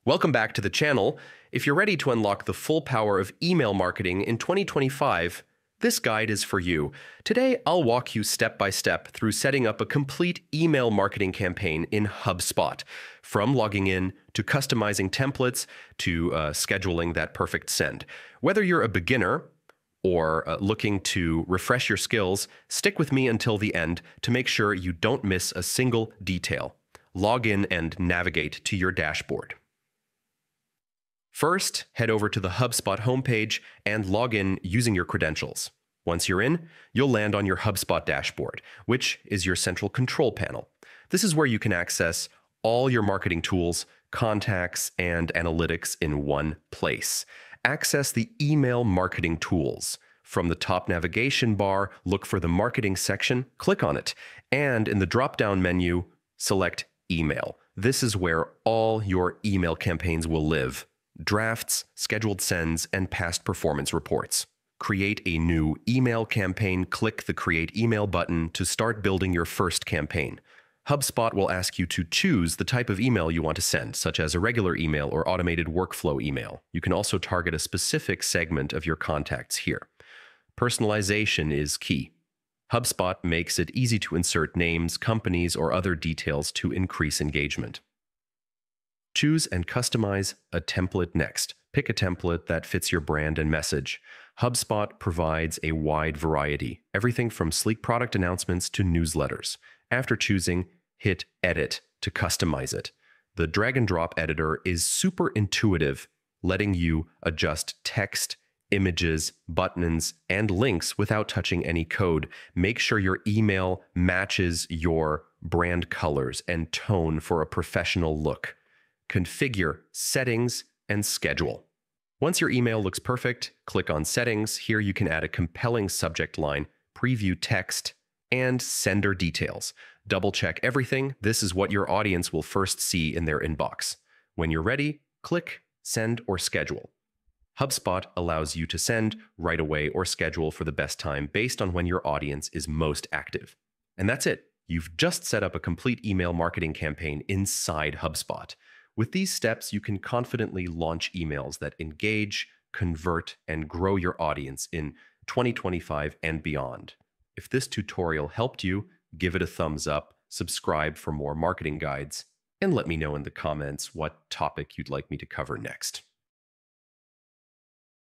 Welcome back to the channel. If you're ready to unlock the full power of email marketing in 2025, this guide is for you. Today, I'll walk you step by step through setting up a complete email marketing campaign in Hubspot, from logging in to customizing templates to scheduling that perfect send. Whether you're a beginner or looking to refresh your skills, stick with me until the end to make sure you don't miss a single detail. Log in and navigate to your dashboard. First, head over to the Hubspot homepage and log in using your credentials. Once you're in, you'll land on your Hubspot dashboard, which is your central control panel. This is where you can access all your marketing tools, contacts, and analytics in one place. Access the email marketing tools. From the top navigation bar, look for the marketing section, click on it, and in the drop-down menu, select email. This is where all your email campaigns will live. Drafts, scheduled sends, and past performance reports. Create a new email campaign. Click the Create Email button to start building your first campaign. HubSpot will ask you to choose the type of email you want to send, such as a regular email or automated workflow email. You can also target a specific segment of your contacts here. Personalization is key. HubSpot makes it easy to insert names, companies, or other details to increase engagement. Choose and customize a template next. Pick a template that fits your brand and message. HubSpot provides a wide variety, everything from sleek product announcements to newsletters. After choosing, hit Edit to customize it. The drag and drop editor is super intuitive, letting you adjust text, images, buttons, and links without touching any code. Make sure your email matches your brand colors and tone for a professional look. Configure settings and schedule. Once your email looks perfect, click on Settings. Here you can add a compelling subject line, preview text, and sender details. Double-check everything. This is what your audience will first see in their inbox. When you're ready, click Send or Schedule. HubSpot allows you to send right away or schedule for the best time based on when your audience is most active. And that's it. You've just set up a complete email marketing campaign inside HubSpot. With these steps, you can confidently launch emails that engage, convert, and grow your audience in 2025 and beyond. If this tutorial helped you, give it a thumbs up, subscribe for more marketing guides, and let me know in the comments what topic you'd like me to cover next.